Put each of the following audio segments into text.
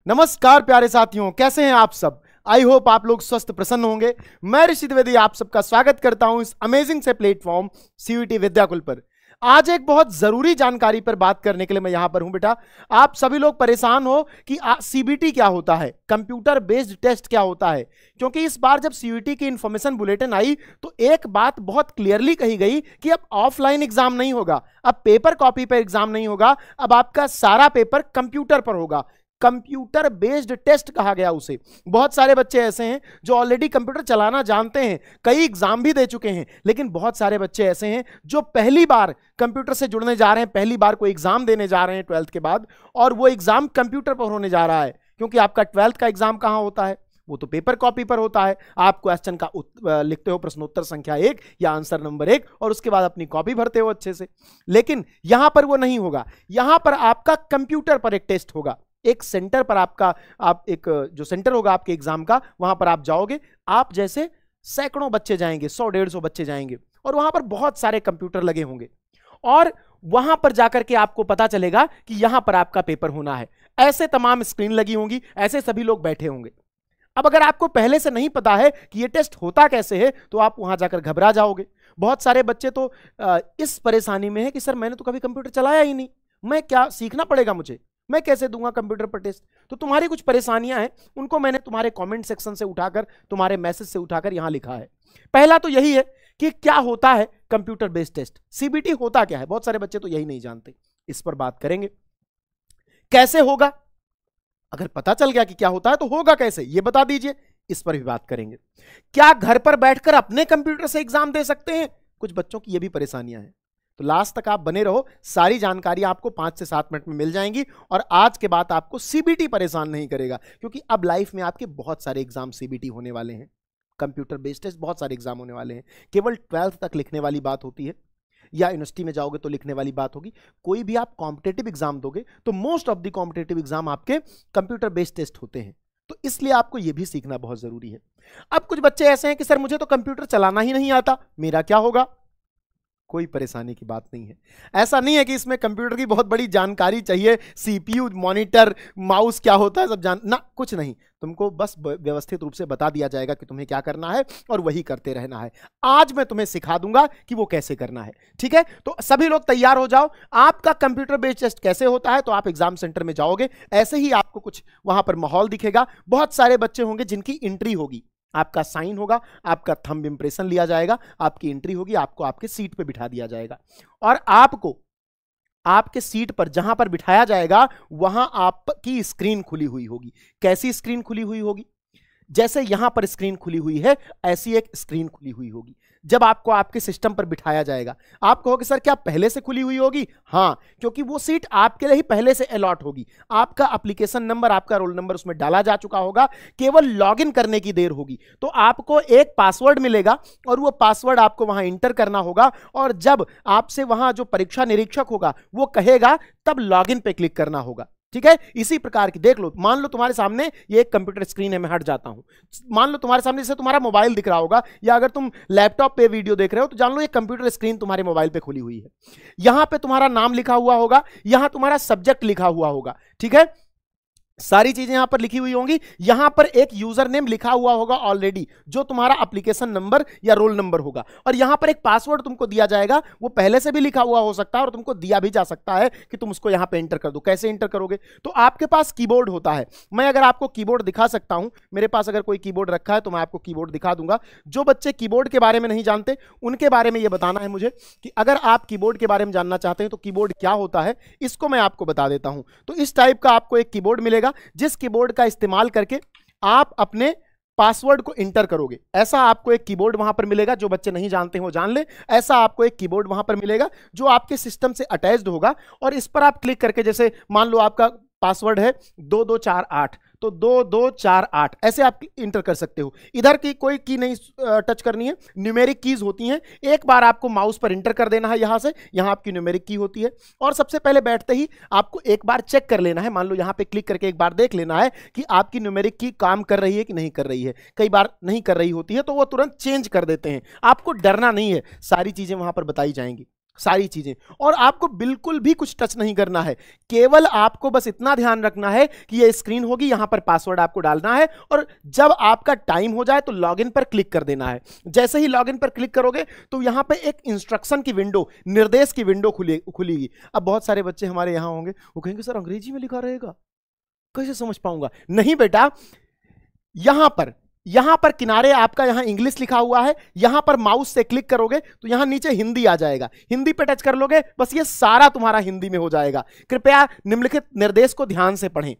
नमस्कार प्यारे साथियों, कैसे हैं आप सब। आई होप आप लोग स्वस्थ प्रसन्न होंगे। मैं ऋषि द्विवेदी आप सबका स्वागत करता हूं इस अमेजिंग से प्लेटफॉर्म सीयूईटी विद्याकुल पर। आज एक बहुत जरूरी जानकारी पर बात करने के लिए मैं यहां पर हूं। बेटा, आप सभी लोग परेशान हो कि सीबीटी क्या होता है, कंप्यूटर बेस्ड टेस्ट क्या होता है। क्योंकि इस बार जब सीयूईटी की इंफॉर्मेशन बुलेटिन आई तो एक बात बहुत क्लियरली कही गई कि अब ऑफलाइन एग्जाम नहीं होगा, अब पेपर कॉपी पर एग्जाम नहीं होगा, अब आपका सारा पेपर कंप्यूटर पर होगा। कंप्यूटर बेस्ड टेस्ट कहा गया उसे। बहुत सारे बच्चे ऐसे हैं जो ऑलरेडी कंप्यूटर चलाना जानते हैं, कई एग्जाम भी दे चुके हैं, लेकिन बहुत सारे बच्चे ऐसे हैं जो पहली बार कंप्यूटर से जुड़ने जा रहे हैं, पहली बार कोई एग्जाम देने जा रहे हैं 12th के बाद, और वो एग्जाम कंप्यूटर पर होने जा रहा है। क्योंकि आपका 12th का एग्जाम कहां होता है, वो तो पेपर कॉपी पर होता है। आप क्वेश्चन का लिखते हो प्रश्नोत्तर संख्या 1 या आंसर नंबर 1 और उसके बाद अपनी कॉपी भरते हो अच्छे से। लेकिन यहां पर वो नहीं होगा, यहां पर आपका कंप्यूटर पर एक टेस्ट होगा। एक सेंटर पर आप एक जो सेंटर होगा आपके एग्जाम का, वहां पर आप जाओगे। आप जैसे सैकड़ों बच्चे जाएंगे, 100-150 बच्चे जाएंगे, और वहां पर बहुत सारे कंप्यूटर लगे होंगे, और वहां पर जाकर के आपको पता चलेगा कि यहां पर आपका पेपर होना है। ऐसे तमाम स्क्रीन लगी होंगी, ऐसे सभी लोग बैठे होंगे। अब अगर आपको पहले से नहीं पता है कि यह टेस्ट होता कैसे है, तो आप वहां जाकर घबरा जाओगे। बहुत सारे बच्चे तो इस परेशानी में है कि सर मैंने तो कभी कंप्यूटर चलाया ही नहीं, मैं क्या सीखना पड़ेगा मुझे, मैं कैसे दूंगा कंप्यूटर पर टेस्ट। तो तुम्हारी कुछ परेशानियां हैं, उनको मैंने तुम्हारे कमेंट सेक्शन से उठाकर, तुम्हारे मैसेज से उठाकर यहां लिखा है। पहला तो यही है कि क्या होता है कंप्यूटर बेस्ड टेस्ट, सीबीटी होता क्या है। बहुत सारे बच्चे तो यही नहीं जानते, इस पर बात करेंगे। कैसे होगा, अगर पता चल गया कि क्या होता है तो होगा कैसे, यह बता दीजिए, इस पर भी बात करेंगे। क्या घर पर बैठकर अपने कंप्यूटर से एग्जाम दे सकते हैं, कुछ बच्चों की यह भी परेशानियां हैं। तो लास्ट तक आप बने रहो, सारी जानकारी आपको 5 से 7 मिनट में मिल जाएंगी, और आज के बाद आपको सीबीटी परेशान नहीं करेगा। क्योंकि अब लाइफ में आपके बहुत सारे एग्जाम सीबीटी होने वाले हैं, कंप्यूटर बेस्ड टेस्ट बहुत सारे एग्जाम होने वाले हैं। केवल 12th तक लिखने वाली बात होती है, या यूनिवर्सिटी में जाओगे तो लिखने वाली बात होगी। कोई भी आप कॉम्पिटेटिव एग्जाम दोगे तो most of the competitive exam आपके कंप्यूटर बेस्ड टेस्ट होते हैं। तो इसलिए आपको यह भी सीखना बहुत जरूरी है। अब कुछ बच्चे ऐसे हैं कि सर मुझे तो कंप्यूटर चलाना ही नहीं आता, मेरा क्या होगा। कोई परेशानी की बात नहीं है। ऐसा नहीं है कि इसमें कंप्यूटर की बहुत बड़ी जानकारी चाहिए, सीपीयू, मॉनिटर, माउस क्या होता है सब ना, कुछ नहीं। तुमको बस व्यवस्थित रूप से बता दिया जाएगा कि तुम्हें क्या करना है, और वही करते रहना है। आज मैं तुम्हें सिखा दूंगा कि वो कैसे करना है, ठीक है। तो सभी लोग तैयार हो जाओ। आपका कंप्यूटर बेस्ड टेस्ट कैसे होता है, तो आप एग्जाम सेंटर में जाओगे, ऐसे ही आपको कुछ वहां पर माहौल दिखेगा। बहुत सारे बच्चे होंगे जिनकी एंट्री होगी, आपका साइन होगा, आपका थंब इंप्रेशन लिया जाएगा, आपकी एंट्री होगी, आपको आपके सीट पे बिठा दिया जाएगा, और आपको आपके सीट पर जहां पर बिठाया जाएगा वहां आपकी स्क्रीन खुली हुई होगी। कैसी स्क्रीन खुली हुई होगी, जैसे यहां पर स्क्रीन खुली हुई है ऐसी एक स्क्रीन खुली हुई होगी। जब आपको आपके सिस्टम पर बिठाया जाएगा, आप कहोगे सर क्या पहले से खुली हुई होगी। हां, क्योंकि वो सीट आपके लिए ही पहले से अलॉट होगी। आपका एप्लीकेशन नंबर, आपका रोल नंबर उसमें डाला जा चुका होगा, केवल लॉगिन करने की देर होगी। तो आपको एक पासवर्ड मिलेगा, और वो पासवर्ड आपको वहां इंटर करना होगा, और जब आपसे वहां जो परीक्षा निरीक्षक होगा वो कहेगा तब लॉगिन पे क्लिक करना होगा, ठीक है। इसी प्रकार की देख लो, मान लो तुम्हारे सामने ये एक कंप्यूटर स्क्रीन है, मैं हट जाता हूं। मान लो तुम्हारे सामने जैसे तुम्हारा मोबाइल दिख रहा होगा, या अगर तुम लैपटॉप पे वीडियो देख रहे हो तो जान लो ये कंप्यूटर स्क्रीन तुम्हारे मोबाइल पे खुली हुई है। यहां पे तुम्हारा नाम लिखा हुआ होगा, यहां तुम्हारा सब्जेक्ट लिखा हुआ होगा, ठीक है। सारी चीजें यहां पर लिखी हुई होंगी। यहां पर एक यूजर नेम लिखा हुआ होगा ऑलरेडी, जो तुम्हारा एप्लीकेशन नंबर या रोल नंबर होगा, और यहां पर एक पासवर्ड तुमको दिया जाएगा। वो पहले से भी लिखा हुआ हो सकता है और तुमको दिया भी जा सकता है कि तुम उसको यहां पे एंटर कर दो। कैसे एंटर करोगे, तो आपके पास कीबोर्ड होता है। मैं अगर आपको कीबोर्ड दिखा सकता हूं, मेरे पास अगर कोई कीबोर्ड रखा है तो मैं आपको कीबोर्ड दिखा दूंगा। जो बच्चे कीबोर्ड के बारे में नहीं जानते उनके बारे में यह बताना है मुझे कि अगर आप कीबोर्ड के बारे में जानना चाहते हैं तो कीबोर्ड क्या होता है, इसको मैं आपको बता देता हूं। तो इस टाइप का आपको एक कीबोर्ड मिलेगा, जिस कीबोर्ड का इस्तेमाल करके आप अपने पासवर्ड को इंटर करोगे। ऐसा आपको एक कीबोर्ड वहां पर मिलेगा, जो बच्चे नहीं जानते हो जान ले। ऐसा आपको एक कीबोर्ड वहां पर मिलेगा जो आपके सिस्टम से अटैच्ड होगा, और इस पर आप क्लिक करके, जैसे मान लो आपका पासवर्ड है 2248, तो 2248 ऐसे आप इंटर कर सकते हो। इधर की कोई की नहीं टच करनी है, न्यूमेरिक कीज होती हैं। एक बार आपको माउस पर इंटर कर देना है, यहां से यहां आपकी न्यूमेरिक की होती है, और सबसे पहले बैठते ही आपको एक बार चेक कर लेना है। मान लो यहां पे क्लिक करके एक बार देख लेना है कि आपकी न्यूमेरिक की काम कर रही है कि नहीं कर रही है। कई बार नहीं कर रही होती है तो वो तुरंत चेंज कर देते हैं, आपको डरना नहीं है, सारी चीजें वहां पर बताई जाएंगी। सारी चीजें, और आपको बिल्कुल भी कुछ टच नहीं करना है। केवल आपको बस इतना ध्यान रखना है कि ये स्क्रीन होगी, यहां पर पासवर्ड आपको डालना है, और जब आपका टाइम हो जाए तो लॉगिन पर क्लिक कर देना है। जैसे ही लॉगिन पर क्लिक करोगे तो यहां पे एक इंस्ट्रक्शन की विंडो, निर्देश की विंडो खुलेगी। अब बहुत सारे बच्चे हमारे यहां होंगे, वो कहेंगे सर अंग्रेजी में लिखा रहेगा, कैसे समझ पाऊंगा? नहीं बेटा, यहां पर किनारे आपका यहां इंग्लिश लिखा हुआ है, यहां पर माउस से क्लिक करोगे तो यहां नीचे हिंदी आ जाएगा, हिंदी पे टच कर लोगे, बस ये सारा तुम्हारा हिंदी में हो जाएगा। कृपया निम्नलिखित निर्देश को ध्यान से पढ़ें,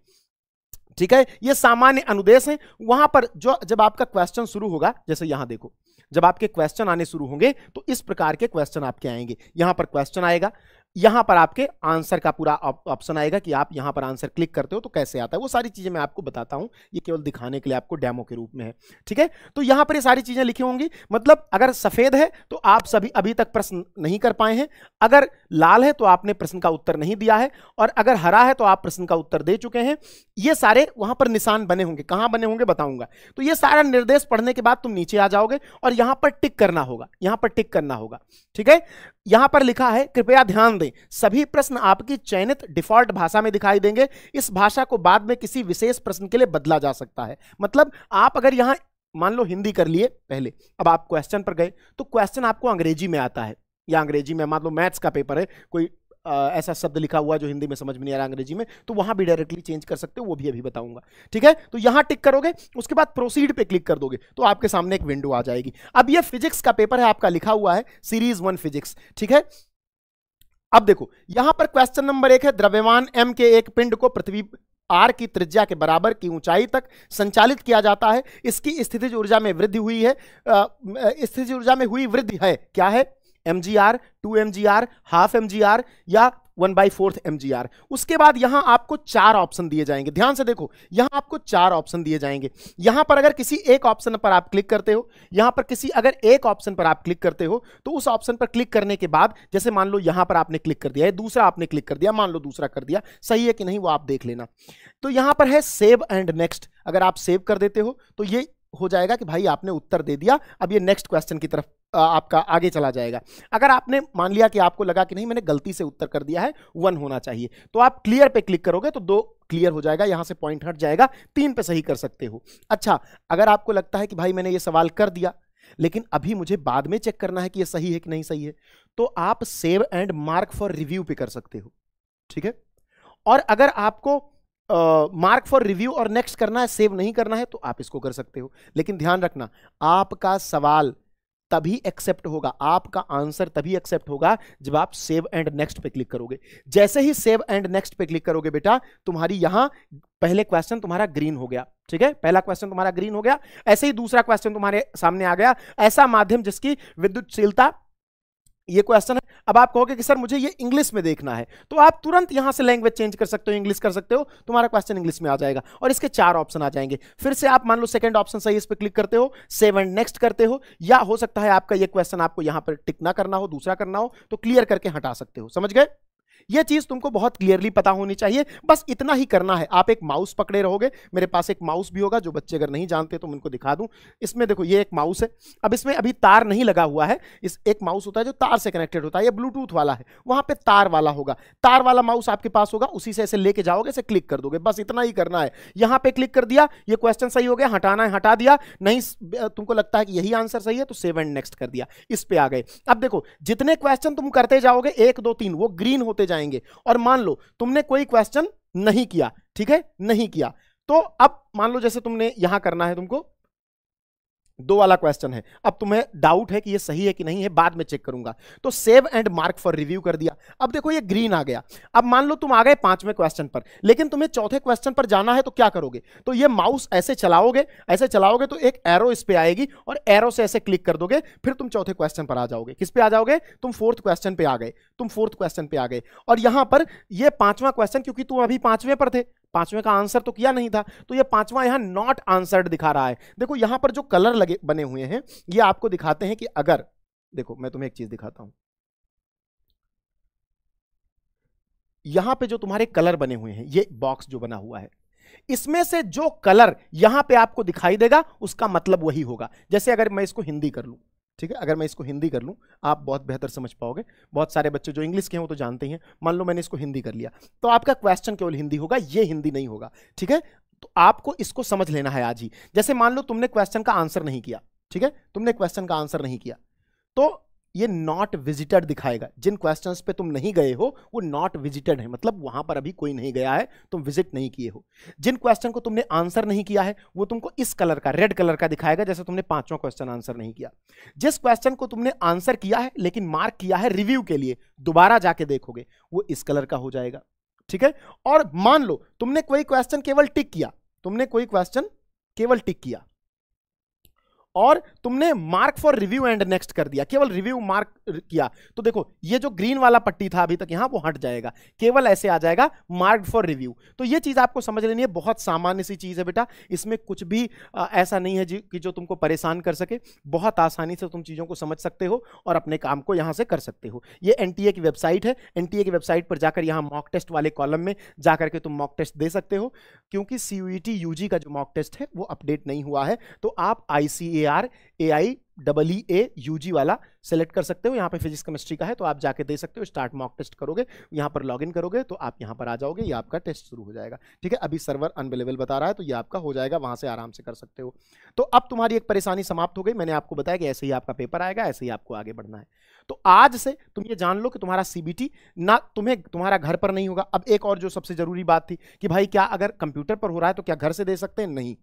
ठीक है? ये सामान्य अनुदेश हैं। वहां पर जब आपका क्वेश्चन शुरू होगा, जैसे यहां देखो, जब आपके क्वेश्चन आने शुरू होंगे तो इस प्रकार के क्वेश्चन आपके आएंगे। यहां पर क्वेश्चन आएगा, यहां पर आपके आंसर का पूरा ऑप्शन आएगा कि आप यहां पर आंसर क्लिक करते हो तो कैसे आता है। वो सारी चीजें मैं आपको बताता हूं, ये केवल दिखाने के लिए, आपको डेमो के रूप में है, ठीक है? तो यहां पर ये सारी चीजें लिखी होंगी। मतलब अगर सफेद है तो आप सभी अभी तक प्रश्न नहीं कर पाए हैं, अगर लाल है तो आपने प्रश्न का उत्तर नहीं दिया है, और अगर हरा है तो आप प्रश्न का उत्तर दे चुके हैं। ये सारे वहां पर निशान बने होंगे, कहां बने होंगे बताऊंगा। तो ये सारा निर्देश पढ़ने के बाद तुम नीचे आ जाओगे और यहां पर टिक करना होगा, यहां पर टिक करना होगा, ठीक है? यहां पर लिखा है, कृपया ध्यान दें, सभी प्रश्न आपकी चयनित डिफॉल्ट भाषा में दिखाई देंगे। इस भाषा को बाद में किसी विशेष प्रश्न के लिए बदला जा सकता है। मतलब आप अगर यहां मान लो हिंदी कर लिए पहले, अब आप क्वेश्चन पर गए तो क्वेश्चन आपको अंग्रेजी में आता है, या अंग्रेजी में मान लो मैथ्स का पेपर है, कोई ऐसा शब्द लिखा हुआ जो हिंदी में समझ में नहीं आ रहा अंग्रेजी में, तो वहां भी डायरेक्टली चेंज कर सकते हो, वो भी अभी बताऊंगा, ठीक है? तो यहां टिक करोगे, उसके बाद प्रोसीड पे क्लिक कर दोगे तो आपके सामने एक विंडो आ जाएगी। अब ये फिजिक्स का पेपर है, आपका लिखा हुआ है सीरीज 1 फिजिक्स, ठीक है? अब देखो यहां पर क्वेश्चन नंबर 1 है, द्रव्यमान m के एक पिंड को पृथ्वी r की त्रिज्या के बराबर की ऊंचाई तक संचालित किया जाता है। इसकी स्थितिज ऊर्जा में वृद्धि हुई है, स्थितिज ऊर्जा में हुई वृद्धि है, क्या है? mgr, 2 mgr, हाफ mgr या 1/4 mgr। उसके बाद यहां आपको 4 ऑप्शन दिए जाएंगे, ध्यान से देखो, यहां आपको 4 ऑप्शन दिए जाएंगे। यहां पर अगर किसी एक ऑप्शन पर आप क्लिक करते हो, यहां पर अगर एक ऑप्शन पर आप क्लिक करते हो तो उस ऑप्शन पर क्लिक करने के बाद, जैसे मान लो यहां पर आपने क्लिक कर दिया, दूसरा आपने क्लिक कर दिया, मान लो दूसरा कर दिया, सही है कि नहीं वो आप देख लेना। तो यहां पर है सेव एंड नेक्स्ट, अगर आप सेव कर देते हो तो ये हो जाएगा कि भाई आपने उत्तर दे दिया, अब ये नेक्स्ट क्वेश्चन की तरफ आपका आगे चला जाएगा। अगर आपने मान लिया कि आपको लगा कि नहीं मैंने गलती से उत्तर कर दिया है, 1 होना चाहिए, तो आप क्लियर पे क्लिक करोगे तो 2 क्लियर हो जाएगा, यहां से पॉइंट हट जाएगा, 3 पे सही कर सकते हो। अच्छा, अगर आपको लगता है कि भाई मैंने ये सवाल कर दिया लेकिन अभी मुझे बाद में चेक करना है कि ये सही है कि नहीं सही है, तो आप save and mark for review पे कर सकते हो, ठीक है? और अगर आपको मार्क फॉर रिव्यू और नेक्स्ट करना है, सेव नहीं करना है, तो आप इसको कर सकते हो। लेकिन ध्यान रखना, आपका सवाल तभी एक्सेप्ट होगा, आपका आंसर तभी एक्सेप्ट होगा जब आप सेव एंड नेक्स्ट पे क्लिक करोगे। जैसे ही सेव एंड नेक्स्ट पे क्लिक करोगे बेटा, तुम्हारी यहां पहले क्वेश्चन तुम्हारा ग्रीन हो गया, ठीक है? पहला क्वेश्चन तुम्हारा ग्रीन हो गया, ऐसे ही दूसरा क्वेश्चन तुम्हारे सामने आ गया, ऐसा माध्यम जिसकी विद्युतशीलता, ये क्वेश्चन है। अब आप कहोगे कि सर मुझे ये इंग्लिश में देखना है, तो आप तुरंत यहां से लैंग्वेज चेंज कर सकते हो, इंग्लिश कर सकते हो, तुम्हारा क्वेश्चन इंग्लिश में आ जाएगा और इसके 4 ऑप्शन आ जाएंगे। फिर से आप मान लो सेकंड ऑप्शन सही, इस पर क्लिक करते हो, सेव एंड नेक्स्ट करते हो, या हो सकता है आपका ये क्वेश्चन आपको यहां पर टिक ना करना हो, दूसरा करना हो, तो क्लियर करके हटा सकते हो। समझ गए? यह चीज तुमको बहुत क्लियरली पता होनी चाहिए, बस इतना ही करना है। आप एक माउस पकड़े रहोगे, मेरे पास एक माउस भी होगा, जो बच्चे अगर नहीं जानते तो मैं उनको दिखा दूं। इसमें देखो ये एक माउस है, अब इसमें अभी तार नहीं लगा हुआ है, इस एक माउस होता है जो तार से कनेक्टेड होता है, ये ब्लूटूथ वाला है, वहां पे तार वाला होगा, तार वाला माउस आपके पास होगा, उसी से ऐसे लेके जाओगे, ऐसे क्लिक कर दोगे, बस इतना ही करना है। यहां पे क्लिक कर दिया, ये क्वेश्चन सही हो गया, हटाना है हटा दिया, नहीं तुमको लगता है कि यही आंसर सही है तो सेव एंड नेक्स्ट कर दिया, इस पे आ गए। अब देखो जितने क्वेश्चन तुम करते जाओगे 1 2 3 वो ग्रीन होते जाएंगे, और मान लो तुमने कोई क्वेश्चन नहीं किया, ठीक है, नहीं किया, तो अब मान लो जैसे तुमने यहां करना है, तुमको 2 वाला क्वेश्चन है, अब तुम्हें डाउट है कि ये सही है कि नहीं है, बाद में चेक करूंगा, तो save and mark for review कर दिया। अब देखो ये ग्रीन आ गया। अब मान लो तुम आ गए 5वें क्वेश्चन पर, लेकिन तुम्हें चौथे क्वेश्चन पर जाना है, तो क्या करोगे? तो ये माउस ऐसे चलाओगे तो एक एरो इस पे आएगी, और एरो से ऐसे क्लिक कर दोगे, फिर तुम चौथे क्वेश्चन पर आ जाओगे। किस पे आ जाओगे? तुम 4th क्वेश्चन पे आ गए, तुम 4th क्वेश्चन पे आ गए, और यहां पर ये 5वां क्वेश्चन, क्योंकि तुम अभी 5वें पर थे, 5वें का आंसर तो किया नहीं था, तो ये 5वां यहां नॉट आंसर्ड दिखा रहा है। देखो यहां पर जो कलर लगे बने हुए हैं, ये आपको दिखाते हैं कि अगर, देखो मैं तुम्हें एक चीज दिखाता हूं, यहां पे जो तुम्हारे कलर बने हुए हैं, ये बॉक्स जो बना हुआ है, इसमें से जो कलर यहां पे आपको दिखाई देगा उसका मतलब वही होगा। जैसे अगर मैं इसको हिंदी कर लूं, ठीक है, अगर मैं इसको हिंदी कर लूं आप बहुत बेहतर समझ पाओगे। बहुत सारे बच्चे जो इंग्लिश के हैं वो तो जानते ही हैं। मान लो मैंने इसको हिंदी कर लिया तो आपका क्वेश्चन केवल हिंदी होगा, ये हिंदी नहीं होगा। ठीक है, तो आपको इसको समझ लेना है आज ही। जैसे मान लो तुमने क्वेश्चन का आंसर नहीं किया, ठीक है, तुमने क्वेश्चन का आंसर नहीं किया तो ये नॉट विजिटेड दिखाएगा। जिन क्वेश्चंस पे तुम नहीं गए हो वो नॉट विजिटेड है, मतलब वहां पर अभी कोई नहीं गया है, तुम विजिट नहीं किए हो। जिन क्वेश्चन को तुमने आंसर नहीं किया है वो तुमको इस कलर का, रेड कलर का दिखाएगा, जैसे तुमने 5वां क्वेश्चन आंसर नहीं किया। जिस क्वेश्चन को तुमने आंसर किया है लेकिन मार्क किया है रिव्यू के लिए, दोबारा जाके देखोगे, वो इस कलर का हो जाएगा। ठीक है, और मान लो तुमने कोई क्वेश्चन केवल टिक किया, तुमने कोई क्वेश्चन केवल टिक किया और तुमने mark for review and next कर दिया, केवल रिव्यू मार्क किया, तो देखो ये जो ग्रीन वाला पट्टी था अभी तक यहां वो हट जाएगा, केवल ऐसे आ जाएगा मार्क फॉर रिव्यू। तो ये चीज आपको समझ लेनी है, बहुत सामान्य सी चीज है बेटा, इसमें कुछ भी ऐसा नहीं है कि जो तुमको परेशान कर सके। बहुत आसानी से तुम चीजों को समझ सकते हो और अपने काम को यहां से कर सकते हो। ये एनटीए की वेबसाइट है, एनटीए की वेबसाइट पर जाकर यहां मॉक टेस्ट वाले कॉलम में जाकर के तुम मॉक टेस्ट दे सकते हो। क्योंकि सीयूईटी यूजी का जो मॉक टेस्ट है वो अपडेट नहीं हुआ है, तो आप ICAR AIEEA UG वाला सेलेक्ट कर सकते हो। यहाँ पे फिजिक्स केमिस्ट्री का है तो आप जाके दे सकते हो। स्टार्ट मॉक टेस्ट करोगे, यहाँ पर लॉगिन करोगे तो आप यहाँ पर आ जाओगे, ये आपका टेस्ट शुरू हो जाएगा। ठीक है, अभी सर्वर अनअवेलेबल बता रहा है तो ये आपका हो जाएगा, वहां से आराम से कर सकते हो। तो अब तुम्हारी एक परेशानी समाप्त हो गई। मैंने आपको बताया कि ऐसे ही आपका पेपर आएगा, ऐसे ही आपको आगे बढ़ना है। तो आज से तुम ये जान लो कि तुम्हारा CBT ना तुम्हारा घर पर नहीं होगा। अब एक और जो सबसे जरूरी बात थी कि भाई क्या अगर कंप्यूटर पर हो रहा है तो क्या घर से दे सकते हैं? नहीं,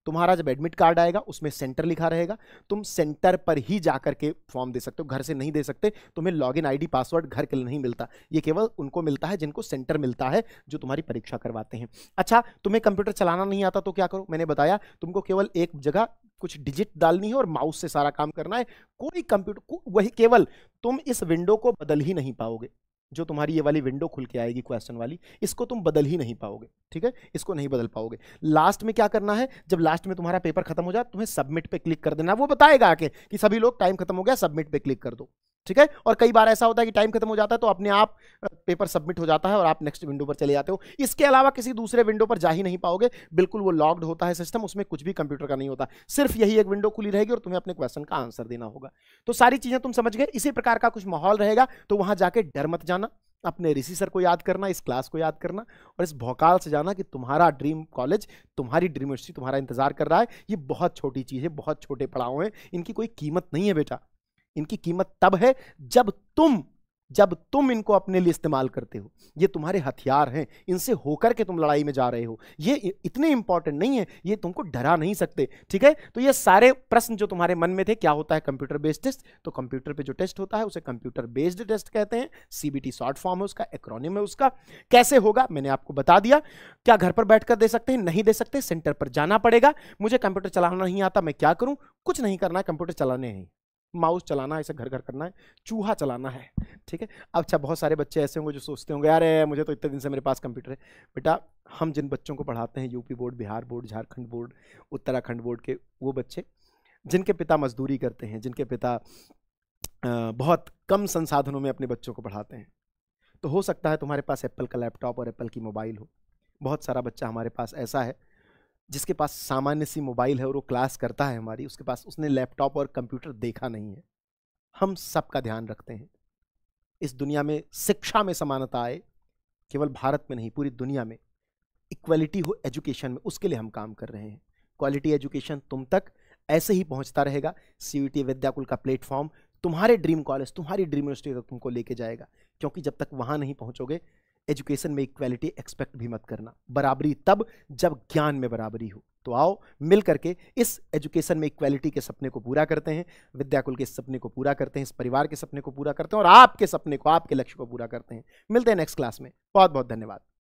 तुम्हारा जब एडमिट कार्ड आएगा उसमें सेंटर लिखा रहेगा, तुम सेंटर पर ही जाकर के फॉर्म दे सकते हो, घर से नहीं दे सकते। तुम्हें लॉगिन आईडी पासवर्ड घर के लिए नहीं मिलता, ये केवल उनको मिलता है जिनको सेंटर मिलता है, जो तुम्हारी परीक्षा करवाते हैं। अच्छा, तुम्हें कंप्यूटर चलाना नहीं आता तो क्या करो? मैंने बताया तुमको केवल एक जगह कुछ डिजिट डालनी है और माउस से सारा काम करना है। कोई कंप्यूटर वही, केवल तुम इस विंडो को बदल ही नहीं पाओगे। जो तुम्हारी ये वाली विंडो खुल के आएगी क्वेश्चन वाली, इसको तुम बदल ही नहीं पाओगे। ठीक है, इसको नहीं बदल पाओगे। लास्ट में क्या करना है, जब लास्ट में तुम्हारा पेपर खत्म हो जाए तुम्हें सबमिट पे क्लिक कर देना। वो बताएगा आके कि सभी लोग टाइम खत्म हो गया, सबमिट पे क्लिक कर दो। ठीक है, और कई बार ऐसा होता है कि टाइम खत्म हो जाता है तो अपने आप पेपर सबमिट हो जाता है और आप नेक्स्ट विंडो पर चले जाते हो। इसके अलावा किसी दूसरे विंडो पर जा ही नहीं पाओगे, बिल्कुल वो लॉक्ड होता है सिस्टम, उसमें कुछ भी कंप्यूटर का नहीं होता, सिर्फ यही एक विंडो खुली रहेगी और तुम्हें अपने क्वेश्चन का आंसर देना होगा। तो सारी चीजें तुम समझ गए। इसी प्रकार का कुछ माहौल रहेगा, तो वहां जाके डर मत जाना, अपने ऋषि सर को याद करना, इस क्लास को याद करना और इस भौकाल से जाना कि तुम्हारा ड्रीम कॉलेज, तुम्हारी ड्रीम यूनिवर्सिटी तुम्हारा इंतजार कर रहा है। ये बहुत छोटी चीज है, बहुत छोटे पड़ाव हैं, इनकी कोई कीमत नहीं है बेटा। इनकी कीमत तब है जब तुम इनको अपने लिए इस्तेमाल करते हो। ये तुम्हारे हथियार हैं, इनसे होकर के तुम लड़ाई में जा रहे हो। ये इतने इंपॉर्टेंट नहीं है, ये तुमको डरा नहीं सकते। ठीक है, तो ये सारे प्रश्न जो तुम्हारे मन में थे, क्या होता है कंप्यूटर बेस्ड टेस्ट, तो कंप्यूटर पे जो टेस्ट होता है उसे कंप्यूटर बेस्ड टेस्ट कहते हैं। CBT शॉर्ट फॉर्म है उसका, एक्रोनिम है उसका। कैसे होगा मैंने आपको बता दिया। क्या घर पर बैठकर दे सकते हैं? नहीं दे सकते, सेंटर पर जाना पड़ेगा। मुझे कंप्यूटर चलाना नहीं आता, मैं क्या करूं? कुछ नहीं करना है, कंप्यूटर चलाने हैं, माउस चलाना है, ऐसे घर घर करना है, चूहा चलाना है। ठीक है, अच्छा बहुत सारे बच्चे ऐसे होंगे जो सोचते होंगे यार मुझे तो इतने दिन से मेरे पास कंप्यूटर है। बेटा हम जिन बच्चों को पढ़ाते हैं UP board, Bihar board, Jharkhand board, Uttarakhand board के वो बच्चे जिनके पिता मजदूरी करते हैं, जिनके पिता बहुत कम संसाधनों में अपने बच्चों को पढ़ाते हैं, तो हो सकता है तुम्हारे पास एप्पल का लैपटॉप और एप्पल की मोबाइल हो। बहुत सारा बच्चा हमारे पास ऐसा है जिसके पास सामान्य सी मोबाइल है और वो क्लास करता है हमारी, उसके पास उसने लैपटॉप और कंप्यूटर देखा नहीं है। हम सबका ध्यान रखते हैं। इस दुनिया में शिक्षा में समानता आए, केवल भारत में नहीं पूरी दुनिया में इक्वलिटी हो एजुकेशन में, उसके लिए हम काम कर रहे हैं। क्वालिटी एजुकेशन तुम तक ऐसे ही पहुंचता रहेगा। CUET विद्याकुल का प्लेटफॉर्म तुम्हारे ड्रीम कॉलेज, तुम्हारी ड्रीम यूनिवर्सिटी तक तुमको लेके जाएगा। क्योंकि जब तक वहां नहीं पहुंचोगे, एजुकेशन में इक्वालिटी एक्सपेक्ट भी मत करना। बराबरी तब जब ज्ञान में बराबरी हो। तो आओ मिल करके इस एजुकेशन में इक्वालिटी के सपने को पूरा करते हैं, विद्याकुल के सपने को पूरा करते हैं, इस परिवार के सपने को पूरा करते हैं और आपके सपने को, आपके लक्ष्य को पूरा करते हैं। मिलते हैं नेक्स्ट क्लास में। बहुत बहुत धन्यवाद।